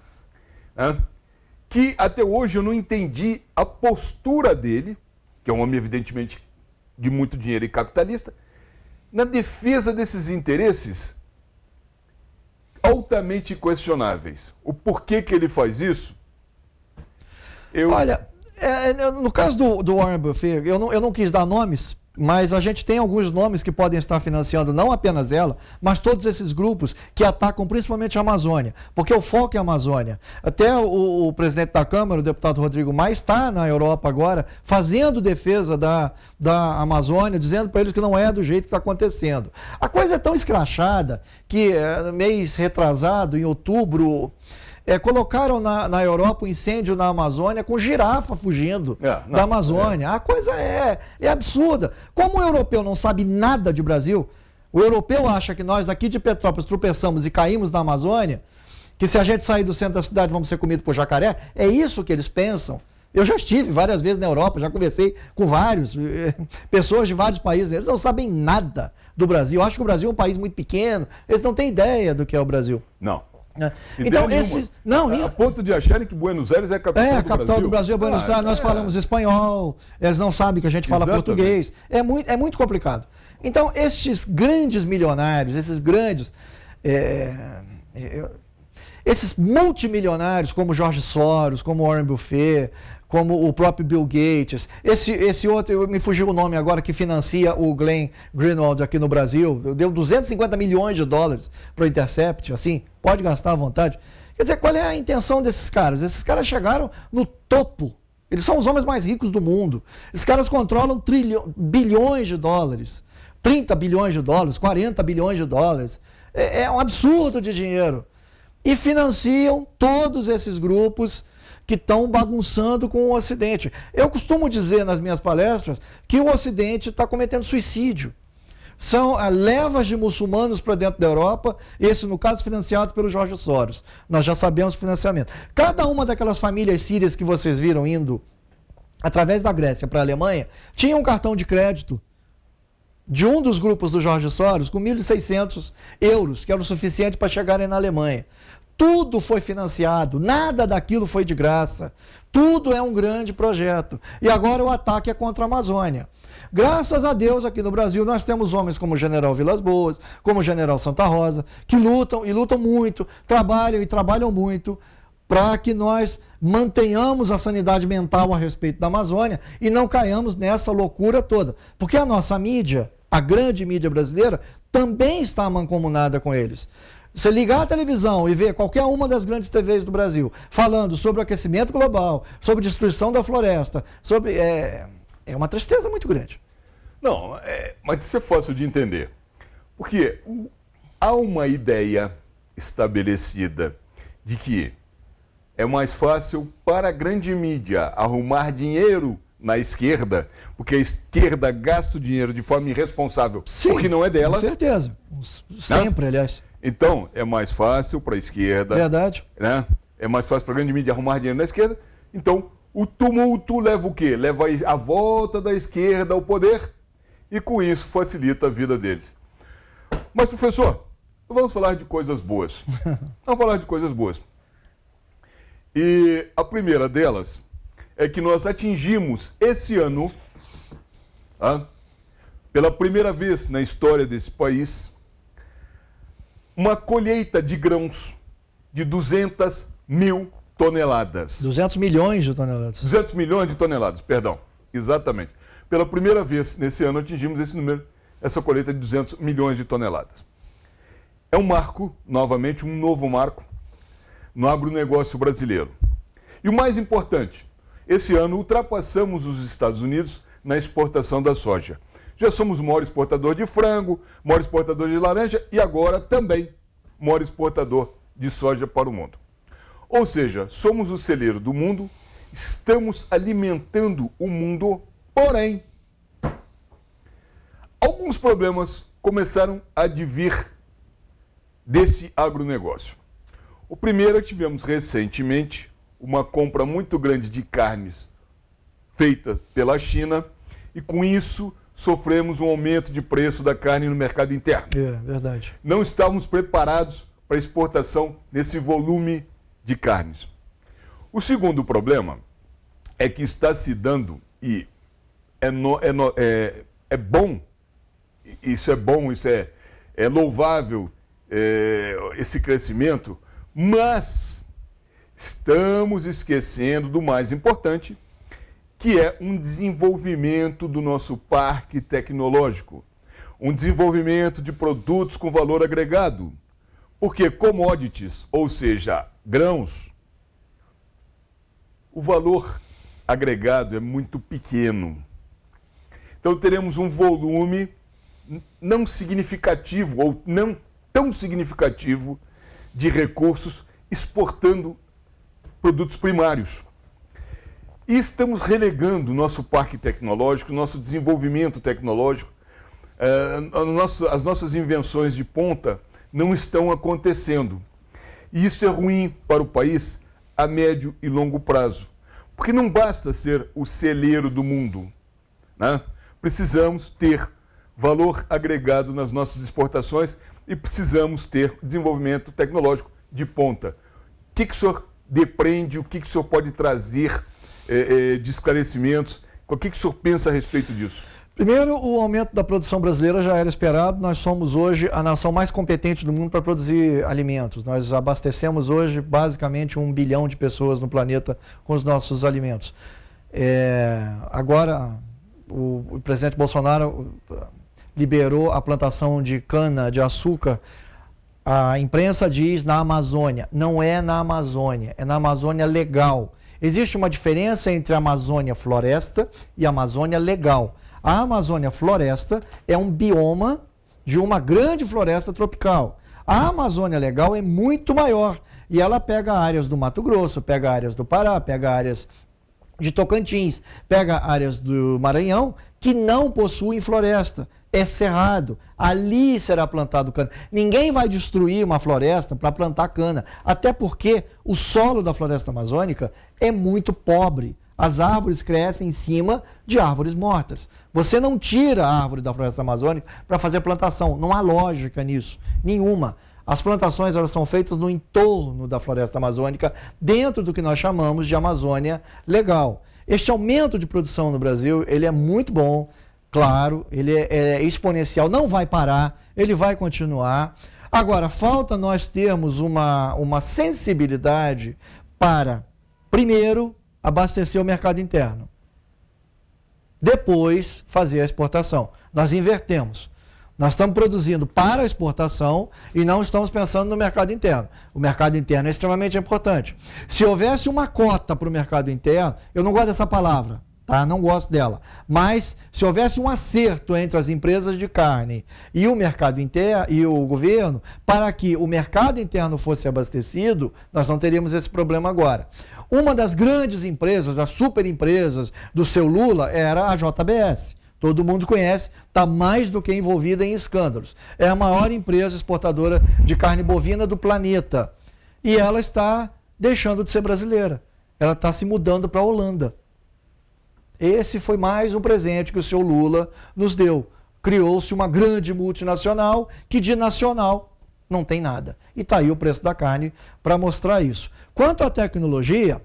que até hoje eu não entendi a postura dele, que é um homem evidentemente de muito dinheiro e capitalista, na defesa desses interesses altamente questionáveis. O porquê que ele faz isso? Olha, no caso do Warren Buffett, eu não quis dar nomes, mas a gente tem alguns nomes que podem estar financiando não apenas ela, mas todos esses grupos que atacam principalmente a Amazônia, porque o foco é a Amazônia. Até o presidente da Câmara, o deputado Rodrigo Maia, está na Europa agora fazendo defesa da Amazônia, dizendo para eles que não é do jeito que está acontecendo. A coisa é tão escrachada que mês retrasado, em outubro, Colocaram na Europa um incêndio na Amazônia com girafa fugindo da Amazônia. A coisa é absurda. Como o europeu não sabe nada de Brasil, o europeu acha que nós aqui de Petrópolis tropeçamos e caímos na Amazônia, que se a gente sair do centro da cidade vamos ser comidos por jacaré. É isso que eles pensam. Eu já estive várias vezes na Europa, já conversei com vários, pessoas de vários países. Eles não sabem nada do Brasil. Eu acho que o Brasil é um país muito pequeno. Eles não têm ideia do que é o Brasil. Não. Então, esses. Não, a ponto de acharem que Buenos Aires é a capital do Brasil. A capital do Brasil é Buenos Aires. Nós falamos espanhol, eles não sabem que a gente fala português. É muito complicado. Então, estes grandes milionários, esses multimilionários, como George Soros, como Warren Buffett, como o próprio Bill Gates, esse outro, me fugiu o nome agora, que financia o Glenn Greenwald aqui no Brasil, deu 250 milhões de dólares para o Intercept, assim, pode gastar à vontade. Quer dizer, qual é a intenção desses caras? Esses caras chegaram no topo, eles são os homens mais ricos do mundo, esses caras controlam bilhões de dólares, 30 bilhões de dólares, 40 bilhões de dólares, é um absurdo de dinheiro, e financiam todos esses grupos que estão bagunçando com o Ocidente. Eu costumo dizer nas minhas palestras que o Ocidente está cometendo suicídio. São levas de muçulmanos para dentro da Europa, esse no caso financiado pelo George Soros. Nós já sabemos o financiamento. Cada uma daquelas famílias sírias que vocês viram indo através da Grécia para a Alemanha, tinha um cartão de crédito de um dos grupos do George Soros com 1.600 euros, que era o suficiente para chegarem na Alemanha. Tudo foi financiado, nada daquilo foi de graça. Tudo é um grande projeto. E agora o ataque é contra a Amazônia. Graças a Deus, aqui no Brasil, nós temos homens como o general Vilas Boas, como o general Santa Rosa, que lutam e lutam muito, trabalham e trabalham muito para que nós mantenhamos a sanidade mental a respeito da Amazônia e não caiamos nessa loucura toda. Porque a nossa mídia, a grande mídia brasileira, também está mancomunada com eles. Você ligar a televisão e ver qualquer uma das grandes TVs do Brasil falando sobre o aquecimento global, sobre destruição da floresta, sobre... É uma tristeza muito grande. Não, mas isso é fácil de entender. Porque há uma ideia estabelecida de que é mais fácil para a grande mídia arrumar dinheiro na esquerda, porque a esquerda gasta o dinheiro de forma irresponsável, sim, porque não é dela. Com certeza. Sempre, aliás. Então, é mais fácil para a esquerda. Verdade. Né? É mais fácil para a grande mídia arrumar dinheiro na esquerda. Então, o tumulto leva o quê? Leva a volta da esquerda ao poder e, com isso, facilita a vida deles. Mas, professor, vamos falar de coisas boas. Vamos falar de coisas boas. E a primeira delas é que nós atingimos esse ano, pela primeira vez na história desse país, uma colheita de grãos de 200 mil toneladas. 200 milhões de toneladas. 200 milhões de toneladas, perdão. Exatamente. Pela primeira vez nesse ano atingimos esse número, essa colheita de 200 milhões de toneladas. É um marco, novamente, um novo marco no agronegócio brasileiro. E o mais importante, esse ano ultrapassamos os Estados Unidos na exportação da soja. Já somos o maior exportador de frango, maior exportador de laranja e agora também maior exportador de soja para o mundo. Ou seja, somos o celeiro do mundo, estamos alimentando o mundo, porém, alguns problemas começaram a advir desse agronegócio. O primeiro é que tivemos recentemente uma compra muito grande de carnes feita pela China e com isso sofremos um aumento de preço da carne no mercado interno. É, verdade. Não estávamos preparados para exportação nesse volume de carnes. O segundo problema é que está se dando, e é bom, isso é louvável, esse crescimento, mas estamos esquecendo do mais importante, que é um desenvolvimento do nosso parque tecnológico, um desenvolvimento de produtos com valor agregado, porque commodities, ou seja, grãos, o valor agregado é muito pequeno. Então teremos um volume não significativo ou não tão significativo de recursos exportando produtos primários. E estamos relegando o nosso parque tecnológico, nosso desenvolvimento tecnológico, as nossas invenções de ponta não estão acontecendo. E isso é ruim para o país a médio e longo prazo. Porque não basta ser o celeiro do mundo, né? Precisamos ter valor agregado nas nossas exportações e precisamos ter desenvolvimento tecnológico de ponta. O que o senhor depreende, o que o senhor pode trazer de esclarecimentos? O que o senhor pensa a respeito disso? Primeiro, o aumento da produção brasileira já era esperado. Nós somos hoje a nação mais competente do mundo para produzir alimentos. Nós abastecemos hoje basicamente 1 bilhão de pessoas no planeta com os nossos alimentos. Agora, o presidente Bolsonaro liberou a plantação de cana de açúcar. A imprensa diz na Amazônia. Não é na Amazônia, é na Amazônia legal. Existe uma diferença entre a Amazônia floresta e a Amazônia legal. A Amazônia floresta é um bioma de uma grande floresta tropical. A Amazônia legal é muito maior e ela pega áreas do Mato Grosso, pega áreas do Pará, pega áreas de Tocantins, pega áreas do Maranhão que não possuem floresta. É cerrado. Ali será plantado cana. Ninguém vai destruir uma floresta para plantar cana, até porque o solo da floresta amazônica é muito pobre. As árvores crescem em cima de árvores mortas. Você não tira a árvore da floresta amazônica para fazer plantação. Não há lógica nisso, nenhuma. As plantações elas são feitas no entorno da floresta amazônica, dentro do que nós chamamos de Amazônia legal. Este aumento de produção no Brasil, ele é muito bom. Claro, ele é exponencial, não vai parar, ele vai continuar. Agora, falta nós termos uma sensibilidade para, primeiro, abastecer o mercado interno. Depois, fazer a exportação. Nós invertemos. Nós estamos produzindo para a exportação e não estamos pensando no mercado interno. O mercado interno é extremamente importante. Se houvesse uma cota para o mercado interno, eu não gosto dessa palavra. Tá? Não gosto dela. Mas se houvesse um acerto entre as empresas de carne e o mercado interno e o governo, para que o mercado interno fosse abastecido, nós não teríamos esse problema agora. Uma das grandes empresas, as super empresas do seu Lula era a JBS. Todo mundo conhece, está mais do que envolvida em escândalos. É a maior empresa exportadora de carne bovina do planeta. E ela está deixando de ser brasileira. Ela está se mudando para a Holanda. Esse foi mais um presente que o senhor Lula nos deu. Criou-se uma grande multinacional que de nacional não tem nada. E está aí o preço da carne para mostrar isso. Quanto à tecnologia,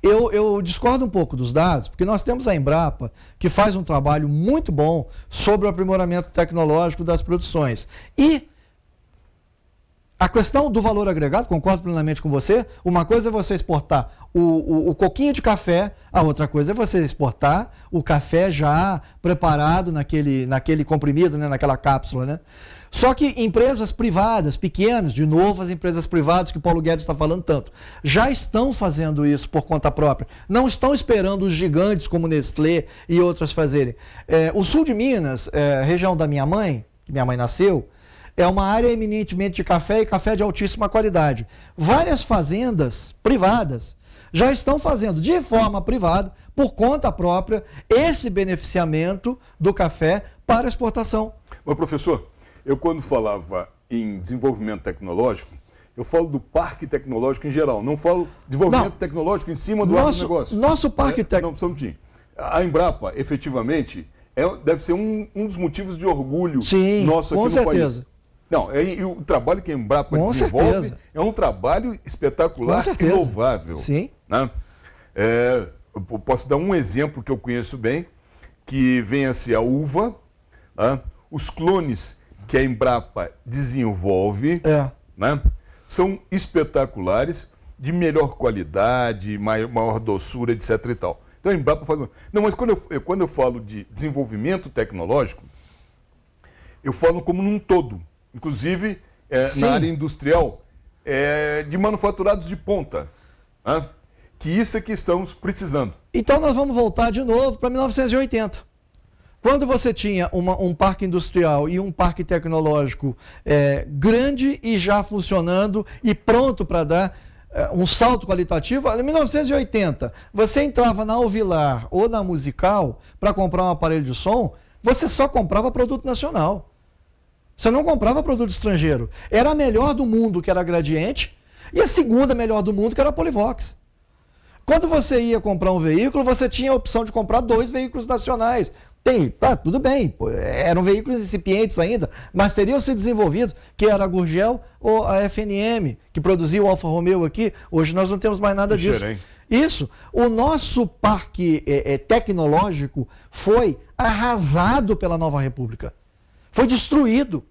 eu discordo um pouco dos dados, porque nós temos a Embrapa, que faz um trabalho muito bom sobre o aprimoramento tecnológico das produções. E a questão do valor agregado, concordo plenamente com você, uma coisa é você exportar o coquinho de café, a outra coisa é você exportar o café já preparado naquele comprimido, né, naquela cápsula, né? Só que empresas privadas, pequenas, de novo as empresas privadas que o Paulo Guedes está falando tanto, já estão fazendo isso por conta própria. Não estão esperando os gigantes como Nestlé e outras fazerem. O sul de Minas, região da minha mãe, que minha mãe nasceu, é uma área eminentemente de café e café de altíssima qualidade. Várias fazendas privadas já estão fazendo de forma privada, por conta própria, esse beneficiamento do café para exportação. Mas, professor, eu quando falava em desenvolvimento tecnológico, eu falo do parque tecnológico em geral, não falo desenvolvimento tecnológico em cima do agronegócio. Nosso parque tecnológico... Não, só um minutinho. A Embrapa, efetivamente, deve ser um dos motivos de orgulho nosso aqui no país. Não, o trabalho que a Embrapa desenvolve é um trabalho espetacular e louvável. Sim. Né? Eu posso dar um exemplo que eu conheço bem, que vem a ser a uva, os clones que a Embrapa desenvolve, né? São espetaculares, de melhor qualidade, maior doçura, etc. e tal. Então a Embrapa faz... Não, mas quando eu falo de desenvolvimento tecnológico, eu falo como num todo. Inclusive, na área industrial, de manufaturados de ponta. Né? Que isso é que estamos precisando. Então nós vamos voltar de novo para 1980. Quando você tinha um parque industrial e um parque tecnológico grande e já funcionando e pronto para dar um salto qualitativo, em 1980, você entrava na Alvilar ou na Musical para comprar um aparelho de som, você só comprava produto nacional. Você não comprava produto estrangeiro. Era a melhor do mundo, que era a Gradiente, e a segunda melhor do mundo, que era a Polivox. Quando você ia comprar um veículo, você tinha a opção de comprar 2 veículos nacionais. Tudo bem, eram veículos incipientes ainda, mas teriam se desenvolvido, que era a Gurgel ou a FNM, que produzia o Alfa Romeo aqui. Hoje nós não temos mais nada disso. Isso. O nosso parque tecnológico foi arrasado pela Nova República. Foi destruído.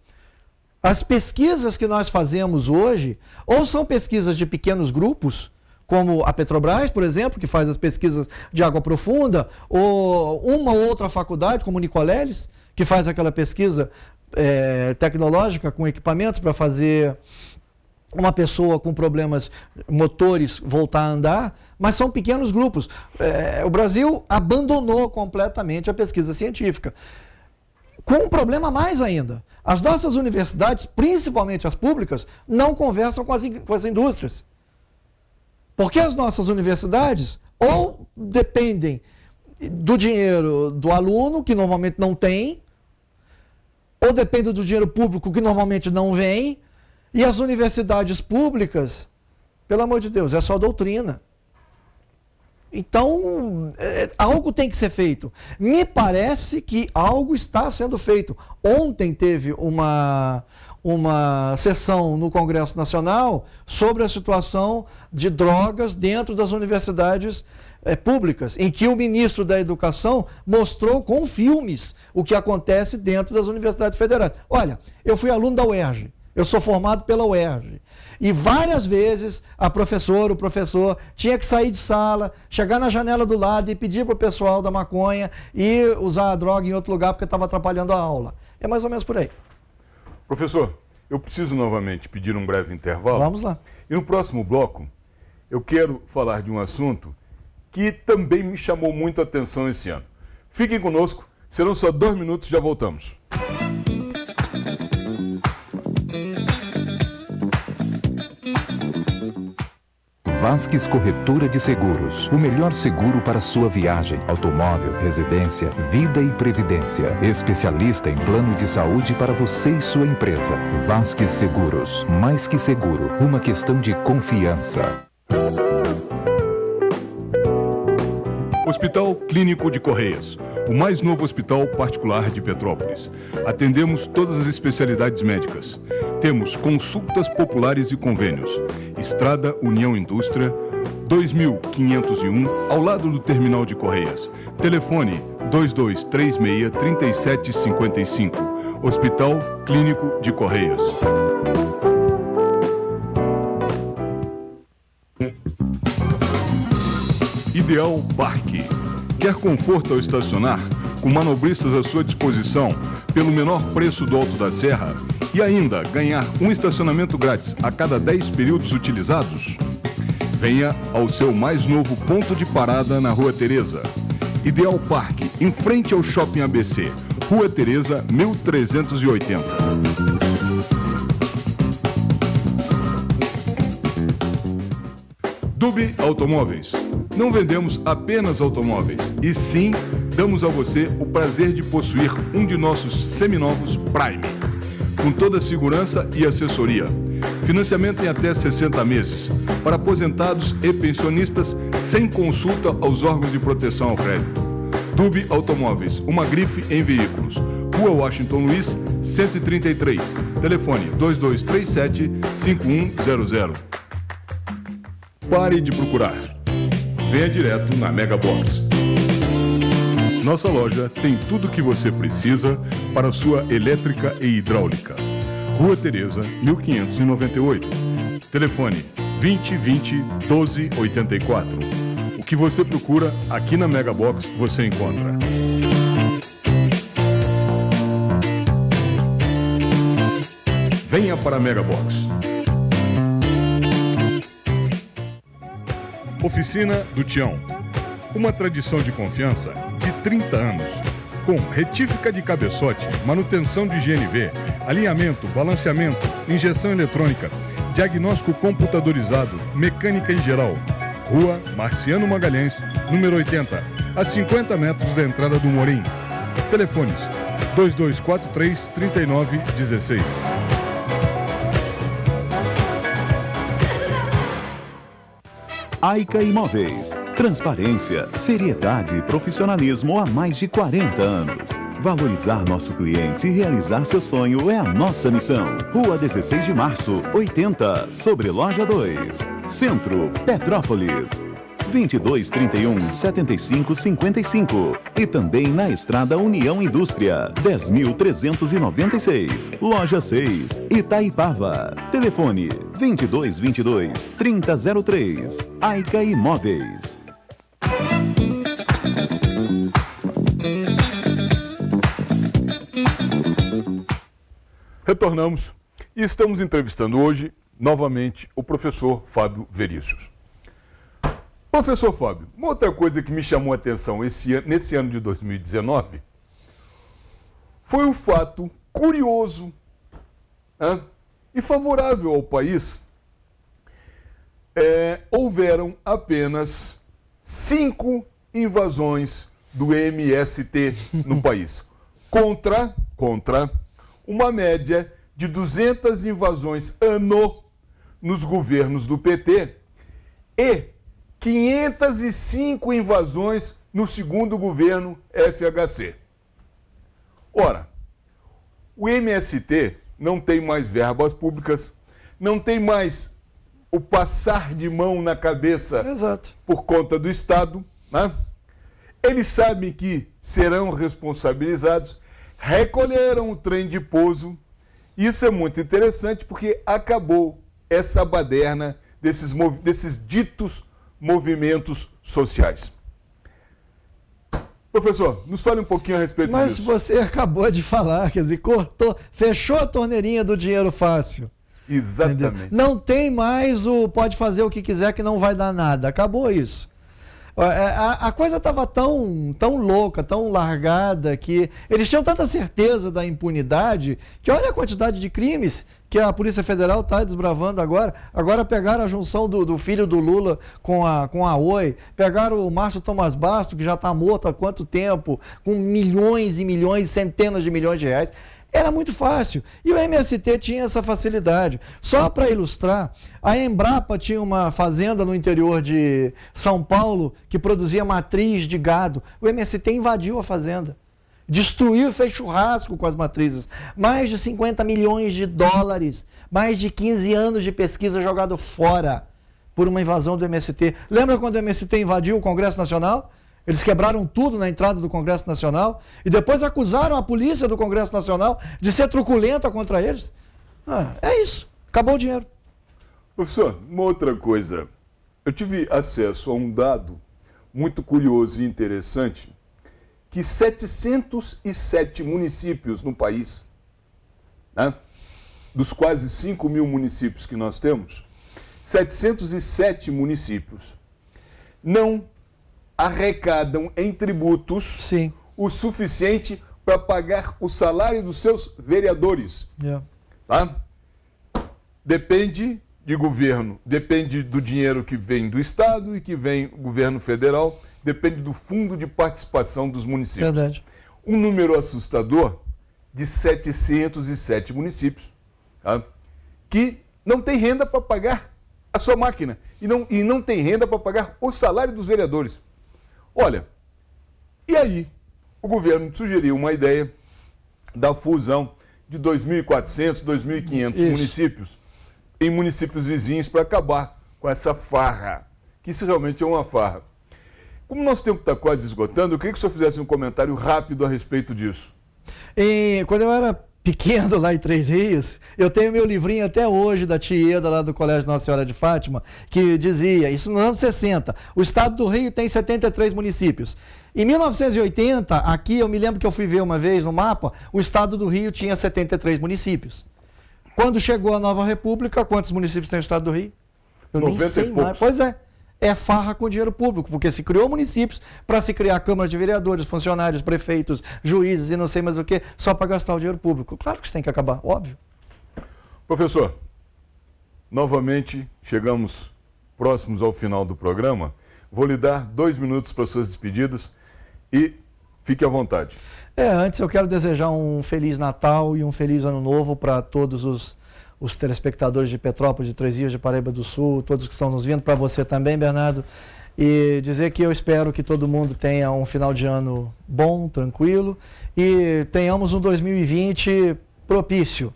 As pesquisas que nós fazemos hoje, ou são pesquisas de pequenos grupos, como a Petrobras, por exemplo, que faz as pesquisas de água profunda, ou uma ou outra faculdade, como o Nicoleles, que faz aquela pesquisa tecnológica com equipamentos para fazer uma pessoa com problemas motores voltar a andar, mas são pequenos grupos. O Brasil abandonou completamente a pesquisa científica. Com um problema mais ainda, as nossas universidades, principalmente as públicas, não conversam com as indústrias. Porque as nossas universidades ou dependem do dinheiro do aluno, que normalmente não tem, ou dependem do dinheiro público, que normalmente não vem, e as universidades públicas, pelo amor de Deus, é só doutrina. Então, algo tem que ser feito. Me parece que algo está sendo feito. Ontem teve uma sessão no Congresso Nacional sobre a situação de drogas dentro das universidades públicas, em que o ministro da Educação mostrou com filmes o que acontece dentro das universidades federais. Olha, eu fui aluno da UERJ, eu sou formado pela UERJ, e várias vezes o professor tinha que sair de sala, chegar na janela do lado e pedir para o pessoal da maconha e usar a droga em outro lugar porque estava atrapalhando a aula. É mais ou menos por aí. Professor, eu preciso novamente pedir um breve intervalo. Vamos lá. E no próximo bloco, eu quero falar de um assunto que também me chamou muito a atenção esse ano. Fiquem conosco, serão só 2 minutos, já voltamos. Vasques Corretora de Seguros. O melhor seguro para sua viagem, automóvel, residência, vida e previdência. Especialista em plano de saúde para você e sua empresa. Vasques Seguros. Mais que seguro, uma questão de confiança. Hospital Clínico de Correias, o mais novo hospital particular de Petrópolis. Atendemos todas as especialidades médicas. Temos consultas populares e convênios. Estrada União Indústria, 2501, ao lado do Terminal de Correias. Telefone 2236-3755. Hospital Clínico de Correias. Ideal Parque. Quer conforto ao estacionar? Com manobristas à sua disposição, pelo menor preço do Alto da Serra? E ainda ganhar um estacionamento grátis a cada 10 períodos utilizados? Venha ao seu mais novo ponto de parada na Rua Teresa. Ideal Parque, em frente ao Shopping ABC. Rua Teresa, 1380. Dubi Automóveis. Não vendemos apenas automóveis, e sim damos a você o prazer de possuir um de nossos seminovos Prime, com toda a segurança e assessoria. Financiamento em até 60 meses, para aposentados e pensionistas, sem consulta aos órgãos de proteção ao crédito. Dubi Automóveis, uma grife em veículos. Rua Washington Luiz, 133. Telefone 2237-5100. Pare de procurar. Venha direto na Mega Box. Nossa loja tem tudo o que você precisa para sua elétrica e hidráulica. Rua Teresa, 1598. Telefone 2020-1284. O que você procura aqui na Mega Box você encontra. Venha para a Mega Box. Oficina do Tião. Uma tradição de confiança de 30 anos. com retífica de cabeçote, manutenção de GNV, alinhamento, balanceamento, injeção eletrônica, diagnóstico computadorizado, mecânica em geral. Rua Marciano Magalhães, número 80, a 50 metros da entrada do Morim. Telefones 2243-3916. Aica Imóveis. Transparência, seriedade e profissionalismo há mais de 40 anos. Valorizar nosso cliente e realizar seu sonho é a nossa missão. Rua 16 de Março, 80, sobre Loja 2. Centro, Petrópolis. 2231-7555. E também na Estrada União Indústria, 10.396. Loja 6, Itaipava. Telefone 2222-3003. Aica Imóveis. Retornamos e estamos entrevistando hoje, novamente, o professor Fábio Verícios. Professor Fábio, uma outra coisa que me chamou a atenção nesse ano de 2019 foi o fato curioso, né, e favorável ao país. Houveram apenas 5 invasões do MST no país, contra uma média de 200 invasões ano nos governos do PT e 505 invasões no segundo governo FHC. Ora, o MST não tem mais verbas públicas, não tem mais o passar de mão na cabeça. Exato. Por conta do Estado, né? Eles sabem que serão responsabilizados, recolheram o trem de pouso. Isso é muito interessante porque acabou essa baderna desses ditos movimentos sociais. Professor, nos fale um pouquinho a respeito disso. Mas você acabou de falar, quer dizer, fechou a torneirinha do dinheiro fácil. Exatamente. Entendeu? Não tem mais o pode fazer o que quiser que não vai dar nada. Acabou isso. A coisa estava tão louca, tão largada, que eles tinham tanta certeza da impunidade que olha a quantidade de crimes que a Polícia Federal está desbravando agora. Agora pegaram a junção do filho do Lula com a Oi, pegaram o Márcio Tomás Basto, que já está morto há quanto tempo, com milhões e milhões, centenas de milhões de reais. Era muito fácil. E o MST tinha essa facilidade. Só para ilustrar, a Embrapa tinha uma fazenda no interior de São Paulo que produzia matriz de gado. O MST invadiu a fazenda. Destruiu e fez churrasco com as matrizes. Mais de 50 milhões de dólares. Mais de 15 anos de pesquisa jogado fora por uma invasão do MST. Lembra quando o MST invadiu o Congresso Nacional? Eles quebraram tudo na entrada do Congresso Nacional e depois acusaram a polícia do Congresso Nacional de ser truculenta contra eles. É isso. Acabou o dinheiro. Professor, uma outra coisa. Eu tive acesso a um dado muito curioso e interessante, que 707 municípios no país, né, dos quase 5 mil municípios que nós temos, 707 municípios não arrecadam em tributos Sim. o suficiente para pagar o salário dos seus vereadores. Tá? Depende de governo, depende do dinheiro que vem do Estado e que vem do governo federal, depende do fundo de participação dos municípios. Verdade. Um número assustador de 707 municípios, tá, que não tem renda para pagar a sua máquina e não tem renda para pagar o salário dos vereadores. Olha, e aí o governo sugeriu uma ideia da fusão de 2.400, 2.500 municípios em municípios vizinhos para acabar com essa farra, que isso realmente é uma farra. Como o nosso tempo está quase esgotando, eu queria que o senhor fizesse um comentário rápido a respeito disso. Quando eu era pequeno lá em Três Rios, eu tenho meu livrinho até hoje da tia Eda lá do Colégio Nossa Senhora de Fátima, que dizia, isso nos anos 60, o estado do Rio tem 73 municípios. Em 1980, aqui eu me lembro que eu fui ver uma vez no mapa, o estado do Rio tinha 73 municípios. Quando chegou a nova república, quantos municípios tem o estado do Rio? Eu nem sei mais. Pois é. é farra com dinheiro público, porque se criou municípios para se criar câmaras de vereadores, funcionários, prefeitos, juízes e não sei mais o que, só para gastar o dinheiro público. Claro que isso tem que acabar, óbvio. Professor, novamente chegamos próximos ao final do programa. Vou lhe dar 2 minutos para suas despedidas e fique à vontade. Antes eu quero desejar um Feliz Natal e um Feliz Ano Novo para todos os telespectadores de Petrópolis, de Três Rios, de Paraíba do Sul, todos que estão nos vindo, para você também, Bernardo, e dizer que eu espero que todo mundo tenha um final de ano bom, tranquilo, e tenhamos um 2020 propício.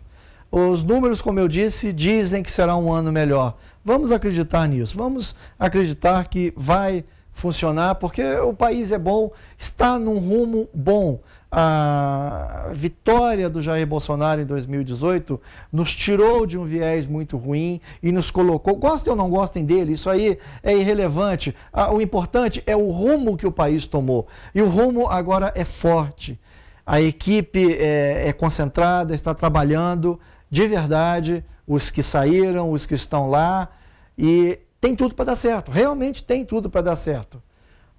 Os números, como eu disse, dizem que será um ano melhor. Vamos acreditar nisso, vamos acreditar que vai funcionar, porque o país é bom, está num rumo bom. A vitória do Jair Bolsonaro em 2018 nos tirou de um viés muito ruim e nos colocou, gostem ou não gostem dele, isso aí é irrelevante. O importante é o rumo que o país tomou. E o rumo agora é forte. A equipe é concentrada, está trabalhando de verdade, os que saíram, os que estão lá, e tem tudo para dar certo, realmente tem tudo para dar certo.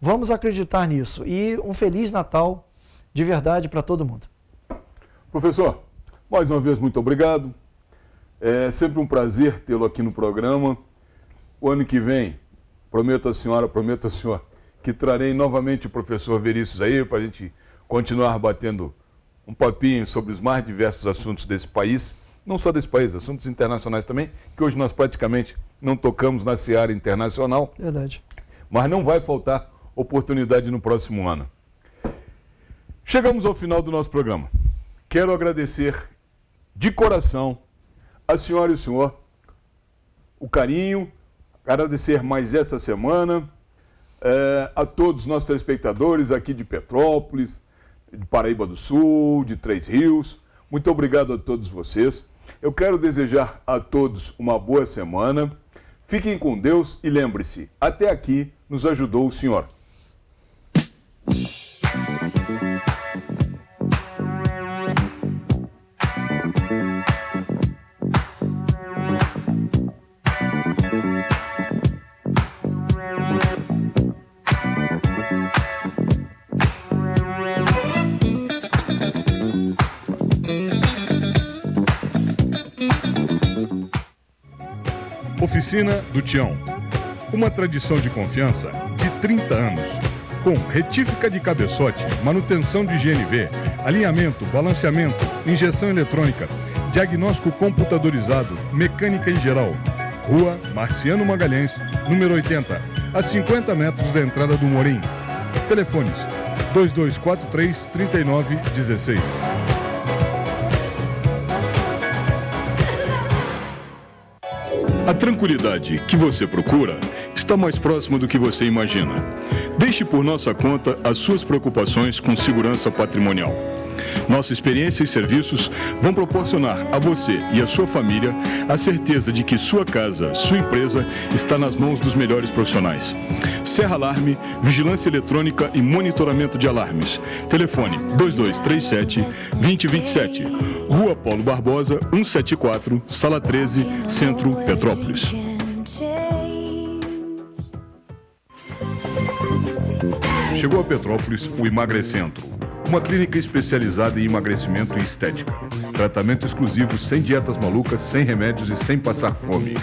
Vamos acreditar nisso. E um Feliz Natal de verdade para todo mundo. Professor, mais uma vez muito obrigado. É sempre um prazer tê-lo aqui no programa. O ano que vem, prometo ao senhor, que trarei novamente o professor Verícius aí para a gente continuar batendo um papinho sobre os mais diversos assuntos desse país. Não só desse país, assuntos internacionais também, que hoje nós praticamente não tocamos na seara internacional. Verdade. Mas não vai faltar oportunidade no próximo ano. Chegamos ao final do nosso programa. Quero agradecer de coração a senhora e o senhor o carinho, agradecer mais essa semana a todos os nossos telespectadores aqui de Petrópolis, de Paraíba do Sul, de Três Rios. Muito obrigado a todos vocês. Eu quero desejar a todos uma boa semana. Fiquem com Deus e lembre-se, até aqui nos ajudou o senhor. Oficina do Tião. Uma tradição de confiança de 30 anos. Com retífica de cabeçote, manutenção de GNV, alinhamento, balanceamento, injeção eletrônica, diagnóstico computadorizado, mecânica em geral. Rua Marciano Magalhães, número 80, a 50 metros da entrada do Morim. Telefones 2243-3916. A tranquilidade que você procura está mais próxima do que você imagina. Deixe por nossa conta as suas preocupações com segurança patrimonial. Nossa experiência e serviços vão proporcionar a você e a sua família a certeza de que sua casa, sua empresa está nas mãos dos melhores profissionais. Serra Alarme, vigilância eletrônica e monitoramento de alarmes. Telefone 2237-2027. Rua Paulo Barbosa, 174, Sala 13, Centro, Petrópolis. Chegou a Petrópolis o Emagrecentro, uma clínica especializada em emagrecimento e estética. Tratamento exclusivo, sem dietas malucas, sem remédios e sem passar fome.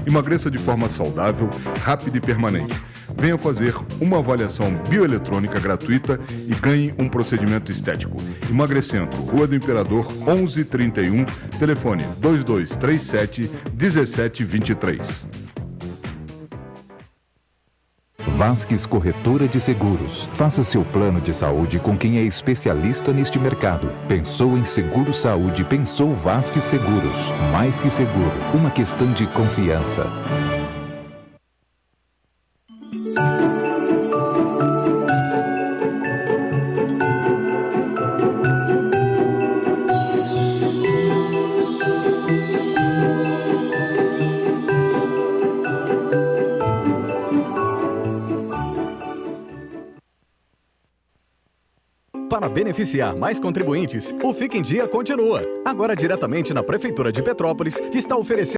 Emagreça de forma saudável, rápida e permanente. Venha fazer uma avaliação bioeletrônica gratuita e ganhe um procedimento estético. Emagrecentro, Rua do Imperador, 1131, telefone 2237-1723. Vasques Corretora de Seguros. Faça seu plano de saúde com quem é especialista neste mercado. Pensou em seguro saúde, pensou Vasques Seguros. Mais que seguro, uma questão de confiança. Para beneficiar mais contribuintes, o Fique em Dia continua. Agora diretamente na Prefeitura de Petrópolis, que está oferecendo